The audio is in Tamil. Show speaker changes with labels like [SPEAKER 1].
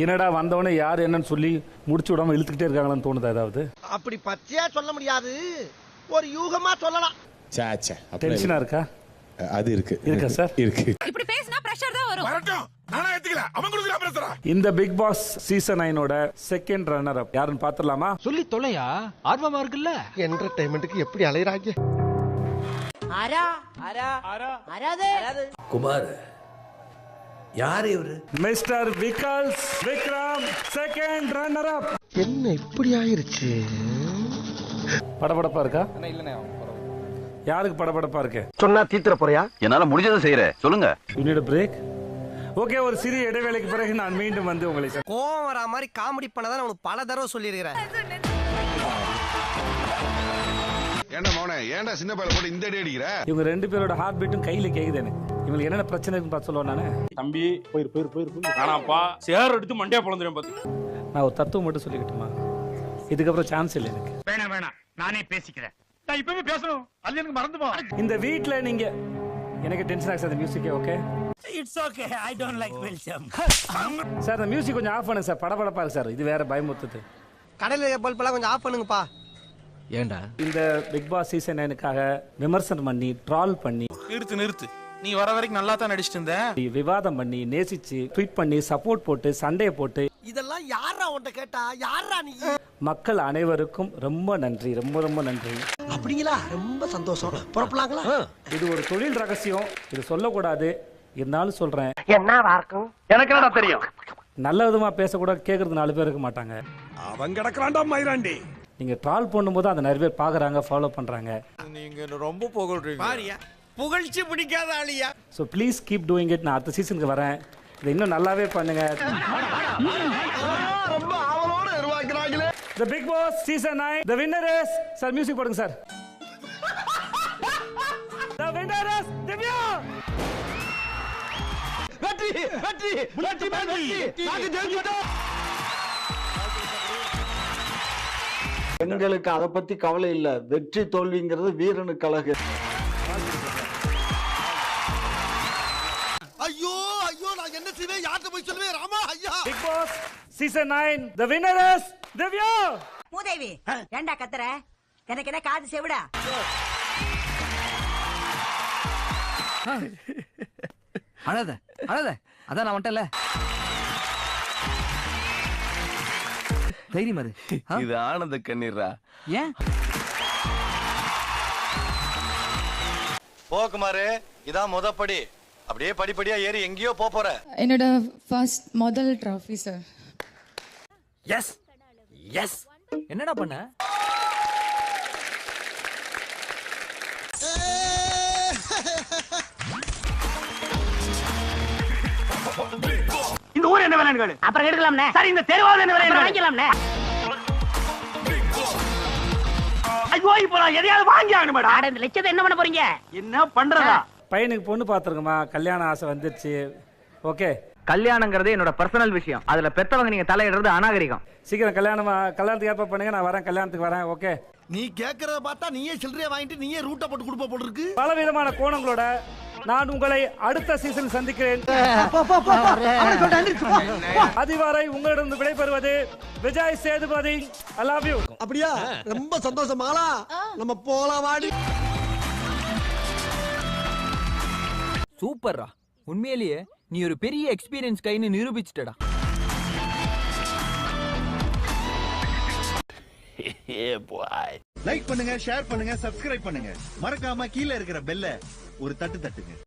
[SPEAKER 1] என்னடா வந்தவனே யார் என்னன்னு சொல்லி முடிச்சு விடாம இழுத்துக்கிட்டே இருக்காங்களான்னு தோணுதா ஏதாவது?
[SPEAKER 2] அப்படி பச்சையா சொல்ல முடியாது, ஒரு யூகமா சொல்லலாம்.
[SPEAKER 1] டென்ஷனா இருக்கா?
[SPEAKER 3] அது இருக்கு.
[SPEAKER 1] இருக்கா சார்?
[SPEAKER 3] இருக்கு.
[SPEAKER 4] இப்படி பேசினா பிரஷர் தான் வரும்.
[SPEAKER 5] நானா ஏத்துக்கல, அவன் குடுக்குற பிரஷரா.
[SPEAKER 1] இந்த பிக் பாஸ் சீசன் 9ஓட செகண்ட் ரன்னர் அப் யாருன்னு பாத்துடலாமா?
[SPEAKER 6] சொல்லி தொலையா, ஆர்வமா இருக்குல்ல.
[SPEAKER 2] என்டர்டைன்மெண்ட்டுக்கு எப்படி அலையறாங்க?
[SPEAKER 7] குமார் யார் இவரு?
[SPEAKER 1] மிஸ்டர் விக்ரம் செகண்ட் ரன்னர் அப்.
[SPEAKER 2] என்ன இப்படி ஆயிருச்சு?
[SPEAKER 1] படபடப்பா இருக்கா? யாருக்கு படபடப்பா இருக்கு?
[SPEAKER 2] சொன்னா தீத்துற போறியா?
[SPEAKER 8] என்னால முடிஞ்சதை செய்யறேன், சொல்லுங்க.
[SPEAKER 1] You need a break. Okay, ஒரு சிறிய இடைவேளைக்கு பிறகு நான் மீண்டும் வந்து உங்களை
[SPEAKER 2] கோவம் வரா மாதிரி காமெடி பண்ணதான் உனக்கு பல தடவை சொல்லியிருக்கிறேன்.
[SPEAKER 5] ஏண்டா மௌனே, ஏண்டா சின்ன பையல போட்டு இந்த அடி அடிக்கிற?
[SPEAKER 1] இவங்க ரெண்டு பேரோட ஹார்ட் பீட்டும் கையில கேக்குது எனக்கு. இவங்களுக்கு என்னென்ன பிரச்சனை இருக்குன்னு பார்த்து சொல்லுவேன் நானு.
[SPEAKER 9] தம்பி போயிரு ஆனாப்பா சேர் எடுத்து மண்டையா பொளந்துறேன் பாத்து.
[SPEAKER 1] நான் ஒரு தத்துவம் மட்டும் சொல்லிக்கிட்டுமா, இதுக்கப்புறம் சான்ஸ் இல்லை எனக்கு.
[SPEAKER 9] வேணாம் நானே பேசிக்கிறேன். நான் இப்பவே பேசணும், அது எனக்கு மறந்துமா.
[SPEAKER 1] இந்த வீட்ல நீங்க எனக்கு டென்ஷன் ஆகுது அந்த மியூசிக்கே. Okay
[SPEAKER 6] it's okay, I don't like welcome.
[SPEAKER 1] Sir அந்த மியூசிக் கொஞ்சம் ஆஃப் பண்ணுங்க சார், படபடப்பா இருக்கு சார். இது வேற பயமுறுத்துது.
[SPEAKER 2] கடையில பல்பெல்லாம் கொஞ்சம் ஆஃப் பண்ணுங்கப்பா.
[SPEAKER 6] ஏண்டா
[SPEAKER 1] இந்த பிக் பாஸ் சீசன் 9க்காக விமர்சனம் பண்ணி ட்ரால் பண்ணி
[SPEAKER 9] நிறுத்து நீ வர வரைக்கும் நல்லா தான் நடிச்சிட்டு இருந்த.
[SPEAKER 1] விவாதம் பண்ணி நேசிச்சு ட்வீட் பண்ணி சப்போர்ட் போட்டு சண்டையை போட்டு
[SPEAKER 2] இதெல்லாம் யாரா உன்கிட்ட கேட்டா? யாரா நீ?
[SPEAKER 1] மக்கள் அனைவருக்கும் ரொம்ப நன்றி, ரொம்ப ரொம்ப நன்றி.
[SPEAKER 2] அப்படிங்களா? ரொம்ப சந்தோஷம். புறப்படலாங்களா?
[SPEAKER 1] இது ஒரு தொழில் ரகசியம், இது சொல்லக்கூடாது, இருந்தாலும் சொல்றேன்.
[SPEAKER 2] என்னவா இருக்கும்?
[SPEAKER 8] எனக்கு என்ன தெரியும்?
[SPEAKER 1] நல்ல விதமா பேசக்கூட கேட்கறது 4 பேர் இருக்க மாட்டாங்க.
[SPEAKER 5] அவன் கிடக்குறான்டா மயிராண்டி.
[SPEAKER 1] நீங்க ட்ரால் பண்ணும்போது அந்த நிறைய பேர் பாக்குறாங்க, ஃபாலோ பண்றாங்க.
[SPEAKER 9] நீங்க ரொம்ப புகழ்றீங்க.
[SPEAKER 2] பாரியா, புகழ்ச்சி பிடிக்காத ஆளியா?
[SPEAKER 1] So please keep doing it. நான் அடுத்த சீசனுக்கு வரேன், இதை இன்னும் நல்லாவே பண்ணுங்க.
[SPEAKER 2] ரொம்ப ஆவலோட எதிர்பார்க்கிறாங்களே.
[SPEAKER 1] The Big Boss Season 9, the winner is, sir music போடுங்க sir. The winner is Divya.
[SPEAKER 2] வெற்றி வெற்றி வெற்றி வெற்றி, நாங்க ஜெயிச்சிட்டோம்.
[SPEAKER 10] எங்களுக்கு அதை பத்தி கவலை இல்ல. வெற்றி தோல்விங்கிறது வீரனுக்கு அழகு.
[SPEAKER 2] ஐயோ ஐயோ, நான் என்ன செய்வேன்? யார்கிட்ட போய் சொல்லுவேன்? ராமா ஐயா.
[SPEAKER 1] Big Boss Season 9, the winner is Divya.
[SPEAKER 4] மூதேவி ஏண்டா கத்துற? எனக்கு என்ன காது செவிடா?
[SPEAKER 6] அழாத அதான் நான் வந்துட்டல. தைரியம் அது.
[SPEAKER 8] இது ஆனந்த கண்ணீரா?
[SPEAKER 6] ஏன்
[SPEAKER 7] போக்குமாரு, இதான் முதப்படி. அப்படியே படிப்படியா ஏறி எங்கேயோ போற.
[SPEAKER 4] என்னோட ஃபர்ஸ்ட் முதல் ட்ராஃபி சார்.
[SPEAKER 6] எஸ் எஸ் என்னடா பண்ண?
[SPEAKER 9] இந்த ஊர் என்ன வேலைன்னு கேளு, அப்புறம் எடுக்கலாம்னே. சரி, இந்த தெருவாவது என்ன வேலைன்னு வாங்கிக்கலாம்னே. ஐயோ இப்போ நான் எதையாவது வாங்கி ஆகணும் மேடம். அட இந்த லட்சத்தை என்ன பண்ண போறீங்க? என்ன பண்றதா?
[SPEAKER 1] பையனுக்கு பொண்ணு பார்த்துருக்கோமா, கல்யாண ஆசை வந்துருச்சு. ஓகே,
[SPEAKER 9] கல்யாணங்கிறது என்னோட பர்சனல் விஷயம், அதுல பெத்தவங்க நீங்க தலையிடுறது அநாகரிகம்.
[SPEAKER 1] சீக்கிரம் கல்யாணத்துக்கு ஏற்பாடு பண்ணுங்க, நான் வரேன், கல்யாணத்துக்கு வரேன். ஓகே,
[SPEAKER 2] நீ கேக்குறத பார்த்தா நீயே சில்லறைய வாங்கிட்டு நீயே ரூட்ட போட்டு கொடுப்ப போல இருக்கு.
[SPEAKER 1] பல விதமான கோணங்களோட நான் உங்களை அடுத்த சீசன் சந்திக்கிறேன். அதுவரை உங்களிடம் விடைபெறுவது Vijay Sethupathi. I love you.
[SPEAKER 2] அப்படியா? ரொம்ப சந்தோஷம் மாலா. நம்ம போலாம் வாடி.
[SPEAKER 6] சூப்பர்ரா, உண்மையிலேயே நீ ஒரு பெரிய எக்ஸ்பீரியன்ஸ் கைன்னு நிரூபிச்சிட்டடா.
[SPEAKER 5] லைக் பண்ணுங்க, ஷேர் பண்ணுங்க, சப்ஸ்கிரைப் பண்ணுங்க. மறக்காம கீழ இருக்கிற பெல்ல ஒரு தட்டு தட்டுங்க.